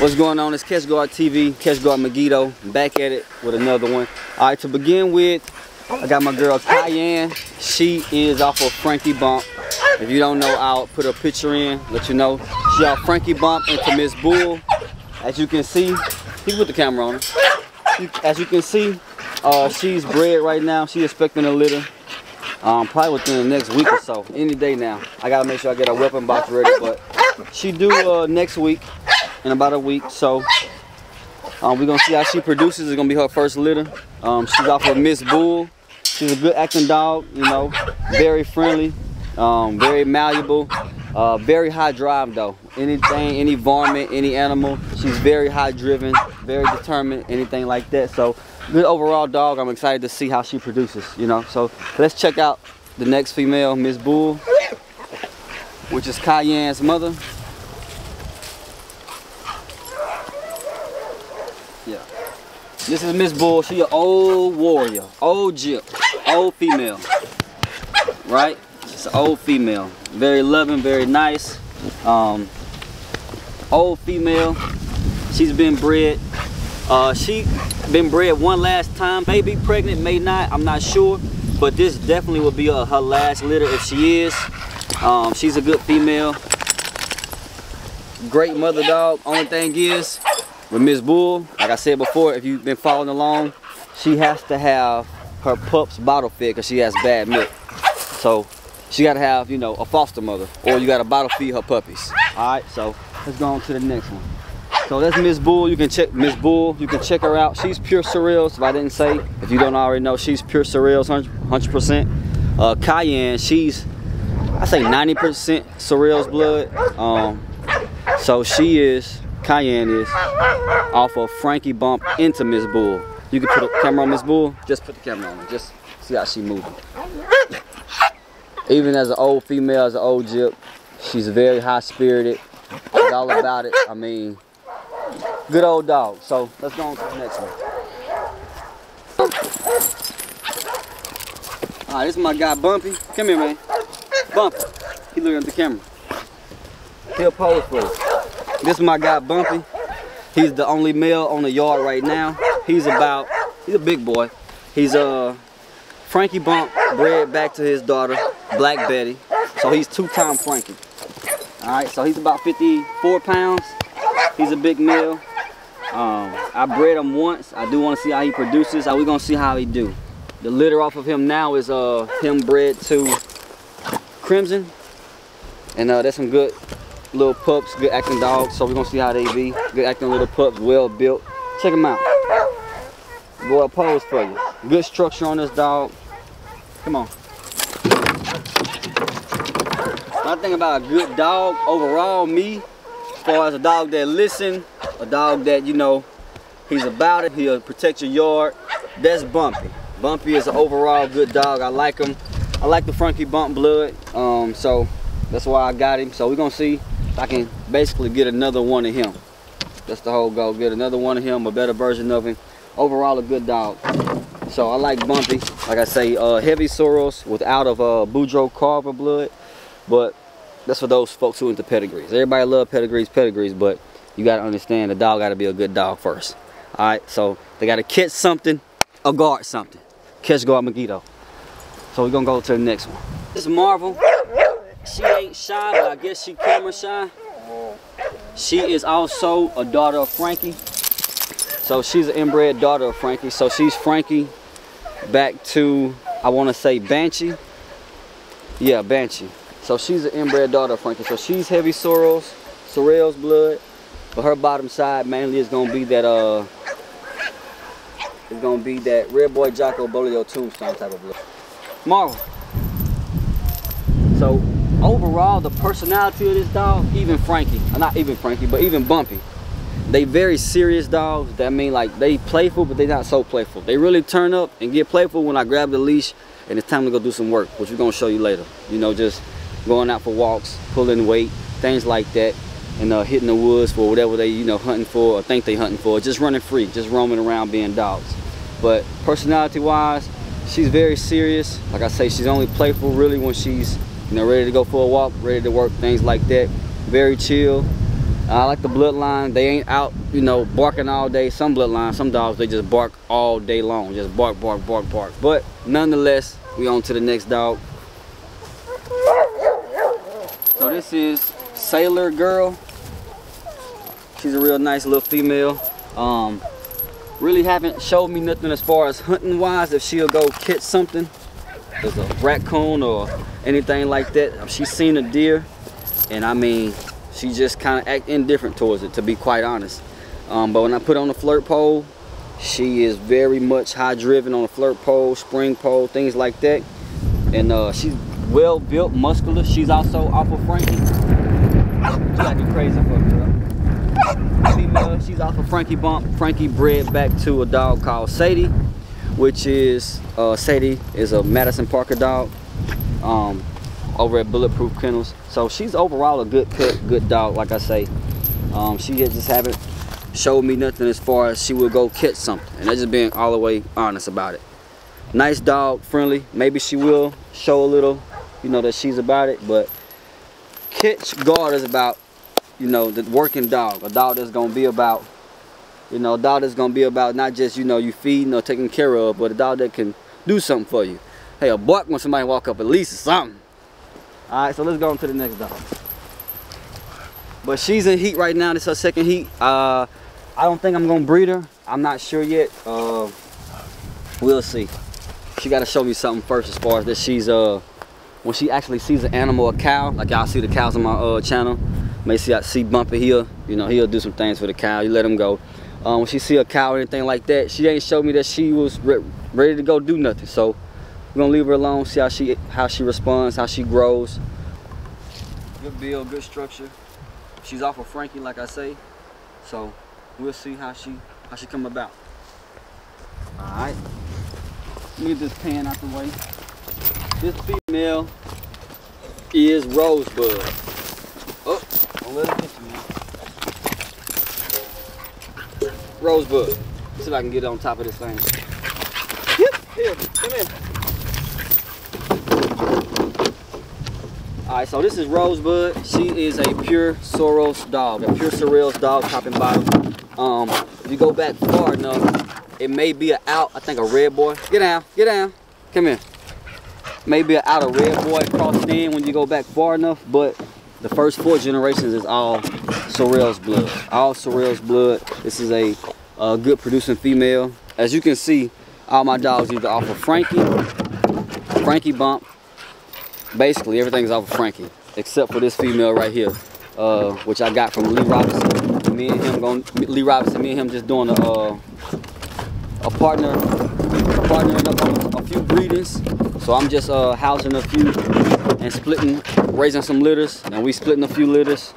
What's going on? It's Catch Guard TV, Catch Guard Megiddo, back at it with another one. All right, to begin with, I got my girl Cayenne. She is off of Frankie Bump. If you don't know, I'll put a picture in, let you know. She off Frankie Bump into Miss Bull. As you can see, he put the camera on her. As you can see, she's bred right now. She's expecting a litter. Probably within the next week or so, any day now. I gotta make sure I get her weapon box ready, but she due next week. In about a week, so we're gonna see how she produces. It's gonna be her first litter. She's off of Miss Bull. She's a good acting dog, you know, very friendly, very malleable, very high drive though. Anything, any varmint, any animal, she's very high driven, very determined, anything like that. So good overall dog. I'm excited to see how she produces, you know. So let's check out the next female, Miss Bull, which is Cayenne's mother. Yeah, this is Miss Bull. She an old warrior, old gyp, old female, right? She's an old female, very loving, very nice. Old female. She's been bred. She been bred one last time. May be pregnant, may not. I'm not sure, but this definitely will be her last litter if she is. She's a good female. Great mother dog. Only thing is, with Miss Bull, like I said before, if you've been following along, she has to have her pups bottle fed because she has bad milk. So she got to have, you know, a foster mother, or you got to bottle feed her puppies. All right, so let's go on to the next one. So that's Miss Bull. You can check Miss Bull. You can check her out. She's pure Sorrels. If I didn't say, if you don't already know, she's pure Sorrels, 100%. Cayenne, she's, I say 90% Sorrels blood. So she is. Cayenne is off of Frankie Bump into Miss Bull. You can put a camera on Miss Bull, just put the camera on her, just see how she moving. Even as an old female, as an old gyp, she's very high spirited. She's all about it. I mean, good old dog. So let's go on to the next one. All right, this is my guy Bumpy. Come here, man. Bumpy. He looking at the camera. He'll pose for you. This is my guy Bumpy. He's the only male on the yard right now. He's a big boy. He's Frankie Bump bred back to his daughter, Black Betty. So he's two-time Frankie. Alright, so he's about 54 pounds. He's a big male. I bred him once. I do want to see how he produces. We're gonna see how he do. The litter off of him now is him bred to Crimson. And that's some good little pups, good acting dogs, so we're gonna see how they be. Good acting little pups, well built. Check them out. Boy, pose for you. Good structure on this dog. Come on. One thing about a good dog overall, me, as far as a dog that listens, a dog that, you know, he's about it, he'll protect your yard, that's Bumpy. Bumpy is an overall good dog. I like him. I like the Frankie Bump blood, so that's why I got him. So we're gonna see if I can basically get another one of him. That's the whole goal, get another one of him, a better version of him. Overall a good dog. So I like Bumpy. Like I say, heavy Sorrels without of Boudreaux Carver blood. But that's for those folks who into pedigrees. Everybody love pedigrees, but you gotta understand the dog gotta be a good dog first. Alright, so they gotta catch something or guard something. Catch Guard Megiddo. So we're gonna go to the next one. This is Marvel. She ain't shy, but I guess she camera shy. She is also a daughter of Frankie. So she's an inbred daughter of Frankie. So she's Frankie back to, I want to say Banshee. Yeah, Banshee. So she's an inbred daughter of Frankie. So she's heavy Sorrels blood. But her bottom side mainly is gonna be that Red Boy Jocko Bolio Tombstone type of blood. Marvel. So overall, the personality of this dog, even Frankie, not even Frankie, but even Bumpy, they very serious dogs. That mean like they playful, but they not so playful. They really turn up and get playful when I grab the leash and it's time to go do some work, which we're gonna show you later. You know, just going out for walks, pulling weight, things like that, and hitting the woods for whatever they, you know, hunting for or think they hunting for, just running free, just roaming around being dogs. But personality wise, she's very serious. Like I say, she's only playful really when she's, you know, ready to go for a walk, ready to work, things like that. Very chill. I like the bloodline. They ain't out, you know, barking all day. Some bloodlines, some dogs, they just bark all day long. Just bark, bark, bark, bark. But nonetheless, we on to the next dog. So this is Sailor Girl. She's a real nice little female. Really haven't showed me nothing as far as hunting wise, if she'll go catch something. There's a raccoon or anything like that. She's seen a deer, and I mean, she just kind of act indifferent towards it, to be quite honest. But when I put on the flirt pole, she is very much high driven on the flirt pole, spring pole, things like that. And she's well built, muscular. She's also off of Frankie. She's acting crazy for a girl. Female, she's off of Frankie Bump. Frankie bred back to a dog called Sadie, which is Sadie is a Madison Parker dog. Over at Bulletproof Kennels. So she's overall a good pet, good dog, like I say. She just haven't showed me nothing as far as she will go catch something, and that's just being all the way honest about it. Nice dog, friendly. Maybe she will show a little, you know, that she's about it, but catch guard is about, you know, the working dog, a dog that's gonna be about, you know, a dog that's gonna be about not just, you know, you feeding or taking care of, but a dog that can do something for you. Hey, a bark when somebody walk up at least or something. Alright, so let's go on to the next dog. But she's in heat right now. This is her second heat. I don't think I'm gonna breed her. I'm not sure yet. We'll see. She gotta show me something first as far as that she's when she actually sees an animal, a cow, like y'all see the cows on my channel. May see Bumpy here, you know, he'll do some things for the cow. You let him go. When she see a cow or anything like that, she ain't showed me that she was ready to go do nothing. So we're gonna leave her alone, see how she responds, how she grows. Good build, good structure. She's off of Frankie, like I say. So we'll see how she come about. Alright. Let me get this pan out the way. This female is Rosebud. Oh, don't let it hit you, man. Rosebud. See if I can get on top of this thing. Here, come here. Alright, so this is Rosebud. She is a pure Soros dog, a pure Sorrells dog, top and bottom. If you go back far enough, it may be an out, I think a red boy. Get down, come here. Maybe an out of red boy crossed in when you go back far enough, but the first 4 generations is all Sorrells blood. All Sorrells blood. This is a good producing female. As you can see, all my dogs either off of Frankie Bump. Basically, everything's off of Frankie, except for this female right here, which I got from Lee Robinson. Lee Robinson, me and him just doing a partnering up on a few breedings. So I'm just housing a few and raising some litters, and we splitting a few litters.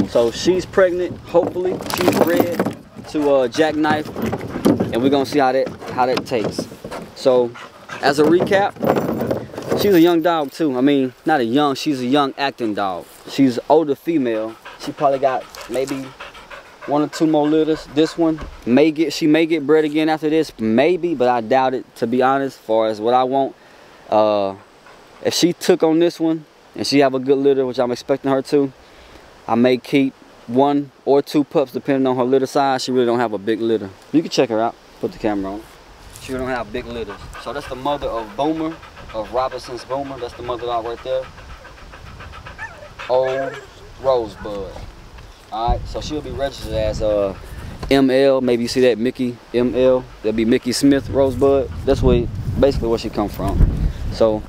So she's pregnant, hopefully. She's bred to Jackknife, and we're gonna see how that takes. So as a recap, she's a young dog too. I mean, not a young, she's a young acting dog. She's an older female. She probably got maybe 1 or 2 more litters. This one she may get bred again after this, maybe, but I doubt it, to be honest, as far as what I want. If she took on this one and she have a good litter, which I'm expecting her to, I may keep 1 or 2 pups depending on her litter size. She really don't have a big litter. You can check her out, put the camera on. She don't have big litters. So that's the mother of Boomer, of Robinson's Boomer. That's the mother dog right there. Old Rosebud. Alright, so she'll be registered as ML. Maybe you see that, Mickey ML. That'll be Mickey Smith Rosebud. That's basically where she come from. So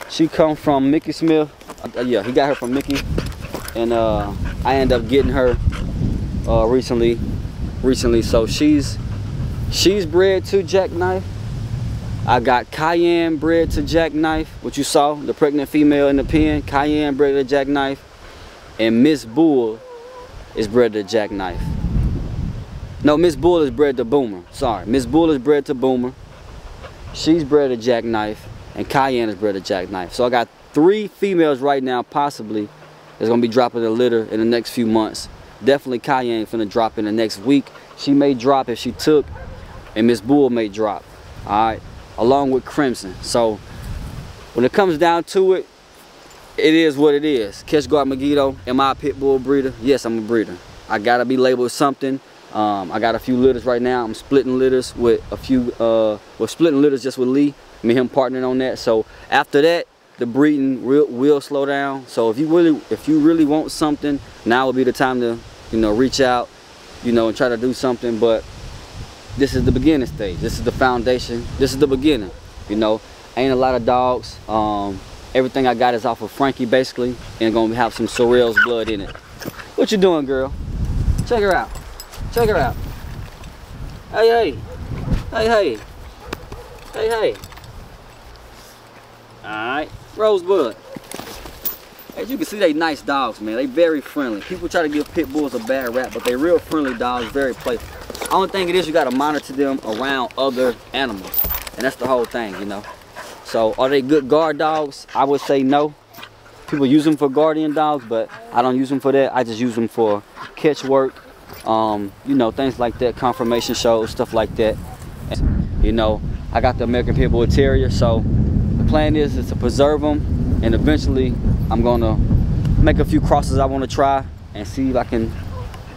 she come from Mickey Smith. Yeah, he got her from Mickey, and I ended up getting her recently. So she's bred to Jackknife. I got Cayenne bred to Jackknife, which you saw, the pregnant female in the pen. Cayenne bred to Jackknife. And Miss Bull is bred to Jackknife. No, Miss Bull is bred to Boomer. Sorry, Miss Bull is bred to Boomer. She's bred to Jackknife, and Cayenne is bred to Jackknife. So I got 3 females right now, possibly, that's gonna be dropping a litter in the next few months. Definitely Cayenne finna drop in the next week. She may drop if she took, and Miss Bull may drop. All right, along with Crimson. So when it comes down to it, it is what it is. Catch Guard Megiddo. Am I a pit bull breeder? Yes, I'm a breeder. I gotta be labeled something. I got a few litters right now. I'm splitting litters with a few, splitting litters just with Lee. Me and him partnering on that. So after that, the breeding will slow down. So if you really want something, now will be the time to, reach out, and try to do something. But this is the beginning stage. This is the foundation. This is the beginning. Ain't a lot of dogs. Everything I got is off of Frankie basically, and gonna have some Sorrel's blood in it. What you doing, girl? Check her out. Check her out. Hey, hey. Hey, hey. Hey, hey. Alright, Rosebud. As you can see, they nice dogs, man. They very friendly. People try to give pit bulls a bad rap, but they real friendly dogs, very playful. Only thing it is, you gotta monitor them around other animals. And that's the whole thing, So are they good guard dogs? I would say no. People use them for guardian dogs, but I don't use them for that. I just use them for catch work, things like that, confirmation shows, stuff like that. I got the American Pit Bull Terrier, so the plan is to preserve them, and eventually I'm gonna make a few crosses I want to try and see if I can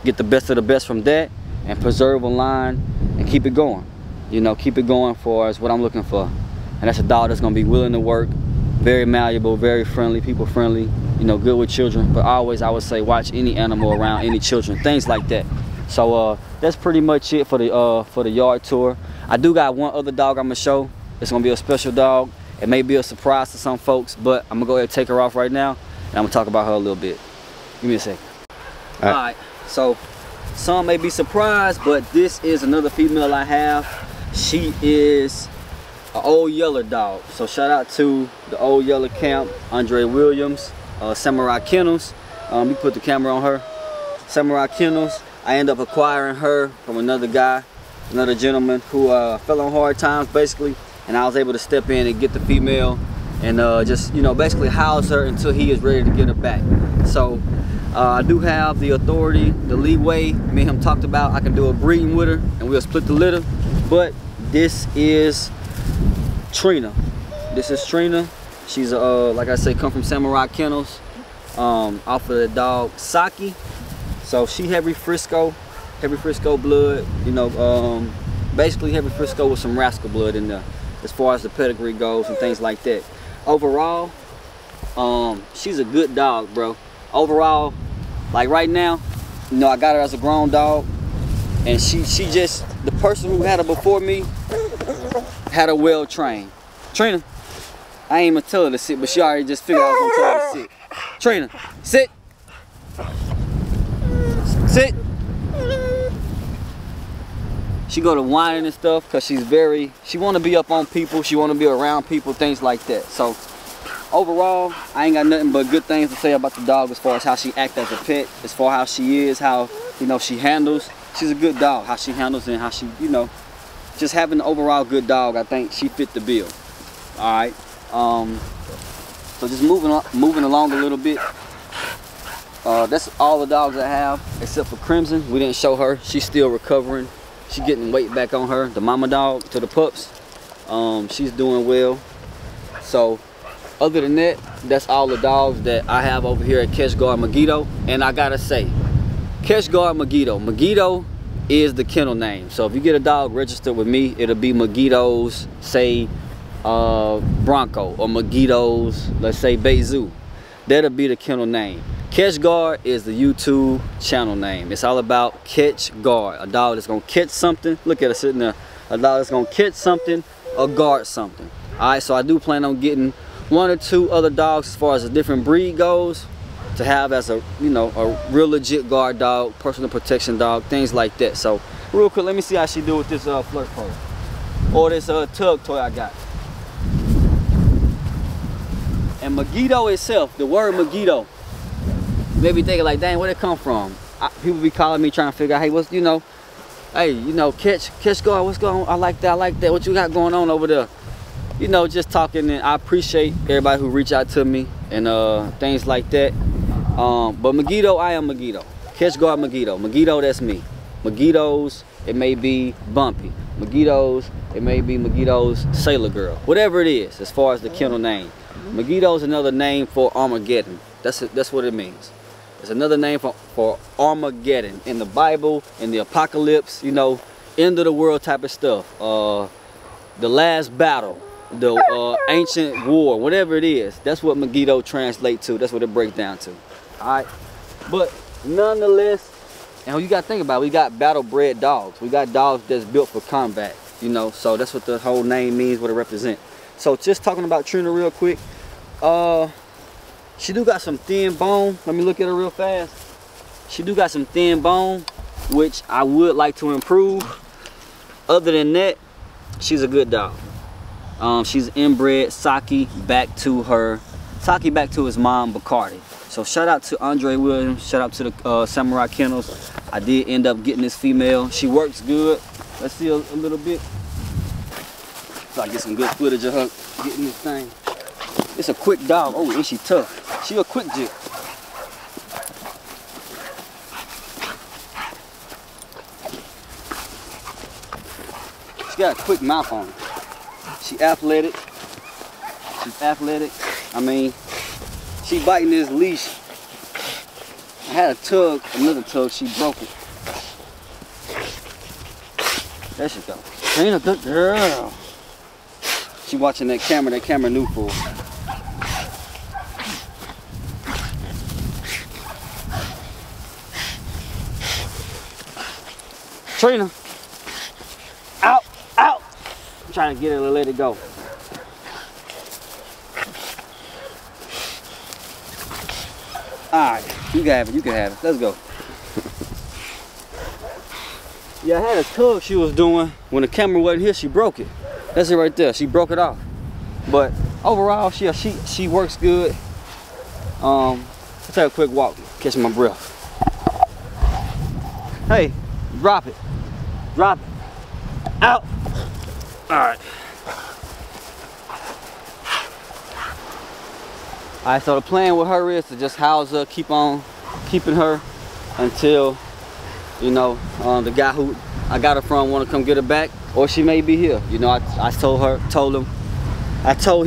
get the best of the best from that and preserve a line and keep it going. Keep it going for us, what I'm looking for. And that's a dog that's gonna be willing to work, very malleable, very friendly, people friendly, good with children. But always, I would say, watch any animal around any children, things like that. So that's pretty much it for the yard tour. I do got one other dog I'm gonna show. It's gonna be a special dog. It may be a surprise to some folks, but I'm gonna go ahead and take her off right now, and I'm gonna talk about her a little bit. Give me a second. All right. So some may be surprised, but this is another female I have. She is an old Yeller dog. So shout out to the old Yeller camp, Andre Williams, Samurai Kennels. You put the camera on her. Samurai Kennels. I ended up acquiring her from another guy, another gentleman who fell on hard times basically, and I was able to step in and get the female and just basically house her until he is ready to get her back. So I do have the authority, the leeway. Me and him talked about I can do a breeding with her and we'll split the litter. But this is Trina. This is Trina. She's like I say, come from Samurai Kennels, off of the dog Saki. So she heavy Frisco blood, basically heavy Frisco with some rascal blood in there as far as the pedigree goes and things like that. Overall, she's a good dog, bro. Overall, like right now, I got her as a grown dog, and she just, the person who had her before me had her well trained. Trina, I ain't even tell her to sit, but she already just figured I was gonna tell her to sit. Trina, sit. Sit. She go to whining and stuff because she want to be up on people, she want to be around people, things like that. So overall, I ain't got nothing but good things to say about the dog as far as how she acts as a pet, as far as how she is, how she handles. She's a good dog, how she handles and how she, just having an overall good dog. I think she fit the bill. All right. So just moving along a little bit. That's all the dogs I have except for Crimson. We didn't show her. She's still recovering. She's getting weight back on her. The mama dog to the pups. She's doing well. So other than that, that's all the dogs that I have over here at Catch Guard Megiddo. And I gotta say, Catch Guard Megiddo. Megiddo is the kennel name. So if you get a dog registered with me, it'll be Megiddo's, say, Bronco, or Megiddo's, let's say, Bezu. That'll be the kennel name. Catch Guard is the YouTube channel name. It's all about Catch Guard. A dog that's gonna catch something. Look at her sitting there. A dog that's gonna catch something or guard something. All right, so I do plan on getting one or two other dogs as far as a different breed goes to have as a, a real legit guard dog, personal protection dog, things like that. So real quick, let me see how she do with this flirt pole or this tug toy I got. And Megiddo itself, the word Megiddo, made me thinking like, dang, where'd it come from? People be calling me trying to figure out, hey, what's, hey, Catch Guard, what's going on? I like that, what you got going on over there? Just talking, and I appreciate everybody who reach out to me and things like that. But Megiddo, I am Megiddo. Catch Guard Megiddo. Megiddo, that's me. Megiddo's, it may be Bumpy. Megiddo's, it may be Megiddo's Sailor Girl. Whatever it is, as far as the kennel name. Megiddo is another name for Armageddon. That's what it means. It's another name for Armageddon. In the Bible, in the apocalypse, you know, end of the world type of stuff. The last battle, the ancient war, whatever it is. That's what Megiddo translates to. That's what it breaks down to. Alright. But nonetheless, and you gotta think about it, we got battle bred dogs. We got dogs that's built for combat, you know, so that's what the whole name means, what it represents. So just talking about Trina real quick, she do got some thin bone. Let me look at her real fast. She do got some thin bone, which I would like to improve. Other than that, she's a good dog. She's inbred Saki back to his mom, Bacardi. So shout out to Andre Williams, shout out to the Samurai Kennels. I did end up getting this female. She works good. Let's see a little bit. So I get some good footage of her getting this thing. It's a quick dog. Oh, and she tough. She a quick jit. She got a quick mouth on her. She athletic. She's athletic. I mean, she biting this leash. I had a tug, another tug, she broke it. There she go. Trina, good girl. She watching that camera new for her. Trina, out, out. I'm trying to get her to let it go. Alright, you can have it, you can have it. Let's go. Yeah, I had a tug she was doing. When the camera wasn't here, she broke it. That's it right there. She broke it off. But overall, she works good. Let's take a quick walk, catch my breath. Hey, drop it. Drop it. Out. Alright. Alright, so the plan with her is to just house her, keep on keeping her until, you know, the guy who I got her from want to come get her back, or she may be here. You know, I told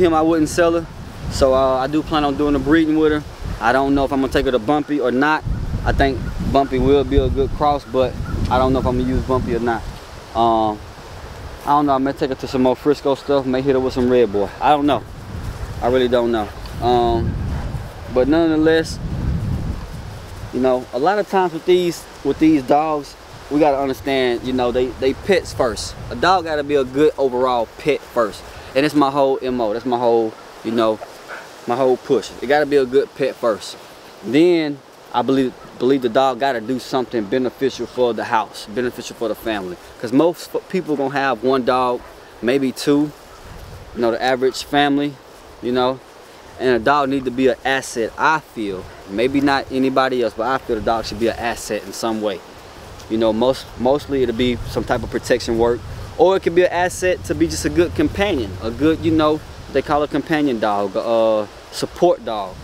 him I wouldn't sell her, so I do plan on doing a breeding with her. I don't know if I'm gonna take her to Bumpy or not. I think Bumpy will be a good cross, but I don't know if I'm gonna use Bumpy or not. I don't know. I may take her to some more Frisco stuff. May hit her with some Red Boy. I don't know. I really don't know. But nonetheless, you know, a lot of times with these dogs, we gotta understand, you know, they pets first. A dog gotta be a good overall pet first, and it's my whole MO. That's my whole, you know, my whole push. It gotta be a good pet first. Then I believe the dog gotta do something beneficial for the house, beneficial for the family. Because most people gonna have one dog, maybe two. You know, the average family, you know. And a dog need to be an asset, I feel. Maybe not anybody else, but I feel the dog should be an asset in some way. You know, mostly it'll be some type of protection work, or it could be an asset to be just a good companion, a good, you know, they call it a companion dog, a support dog,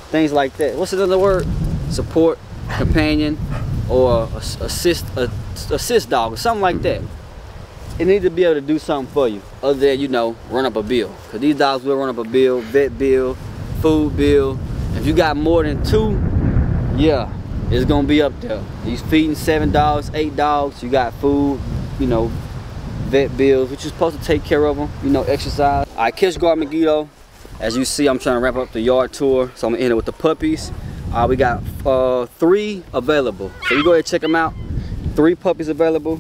things like that. What's another word? Support, companion, or assist dog, or something like that. It needs to be able to do something for you, other than, you know, run up a bill. Because these dogs will run up a bill, vet bill, food bill. If you got more than two, yeah, it's gonna be up there. You're feeding 7 dogs, 8 dogs, you got food, you know, vet bills, which you're supposed to take care of them, you know, exercise. I catch Guard Megiddo. As you see, I'm trying to wrap up the yard tour, so I'm gonna end it with the puppies. We got 3 available, so you go ahead and check them out. 3 puppies available.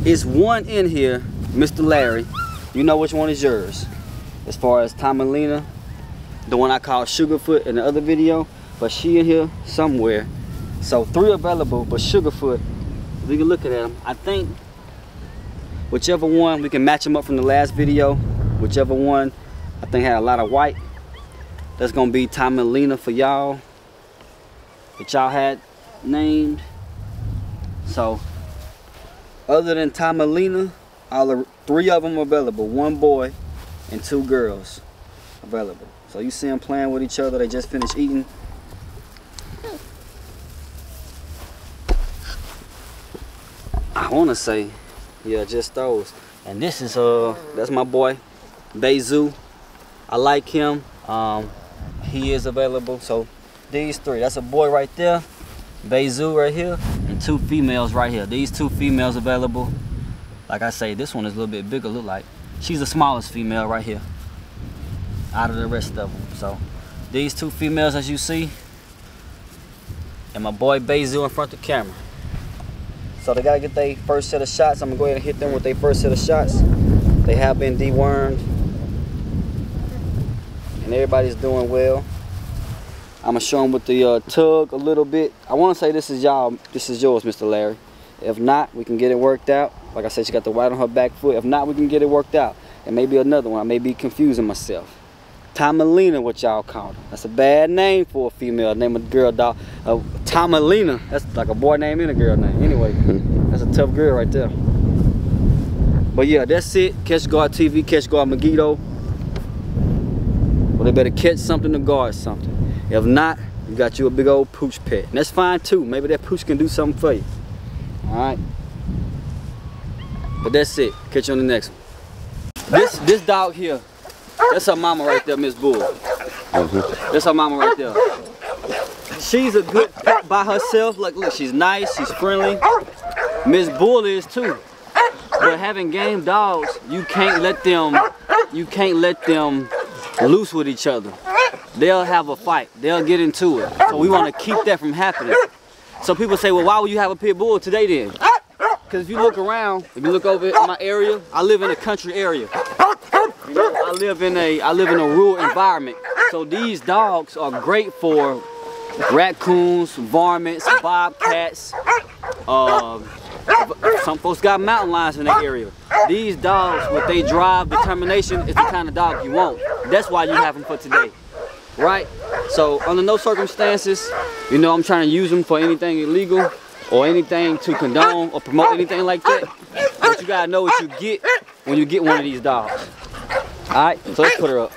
It's one in here, Mr. Larry. You know which one is yours. As far as Tomalina, the one I called Sugarfoot in the other video, but she in here somewhere. So 3 available, but Sugarfoot, we can look at them. I think whichever one, we can match them up from the last video. Whichever one I think had a lot of white, that's gonna be Tomalina for y'all, that y'all had named. So other than Tomalina, all 3 of them available. 1 boy and 2 girls available. So you see them playing with each other. They just finished eating. I want to say, yeah, just those. And this is that's my boy, Bezu. I like him. He is available. So these three. That's a boy right there, Bezu right here, and 2 females right here. These 2 females available. Like I say, this one is a little bit bigger. Look like she's the smallest female right here out of the rest of them. So these 2 females, as you see, and my boy Bezu in front of the camera. So they gotta get their first set of shots. I'm gonna go ahead and hit them with their first set of shots. They have been dewormed, and everybody's doing well. I'm gonna show them with the tug a little bit. I want to say this is yours, Mr. Larry. If not, we can get it worked out. Like I said, she got the white on her back foot. If not, we can get it worked out. And maybe another one. I may be confusing myself. Tomalina, what y'all call her. That's a bad name for a female. Name of the girl dog. Tomalina. That's like a boy name and a girl name. Anyway, that's a tough girl right there. But yeah, that's it. Catch Guard TV, catch Guard Megiddo. Well, they better catch something to guard something. If not, you got you a big old pooch pet. And that's fine too. Maybe that pooch can do something for you. Alright. But that's it. Catch you on the next one. This dog here, that's her mama right there, Miss Bull. That's her mama right there. She's a good pet by herself. Like, look, she's nice, she's friendly. Miss Bull is too. But having game dogs, you can't let them loose with each other. They'll have a fight. They'll get into it. So we want to keep that from happening. So people say, well, why would you have a pit bull today then? Because if you look around, if you look over in my area, I live in a country area. You know, I live in a rural environment. So these dogs are great for raccoons, varmints, bobcats. Some folks got mountain lions in their area. These dogs, with their drive, determination, is the kind of dog you want. That's why you have them for today, right? So under no circumstances, you know, I'm trying to use them for anything illegal or anything to condone or promote anything like that. But you gotta know what you get when you get one of these dogs. All right, so let's put her up.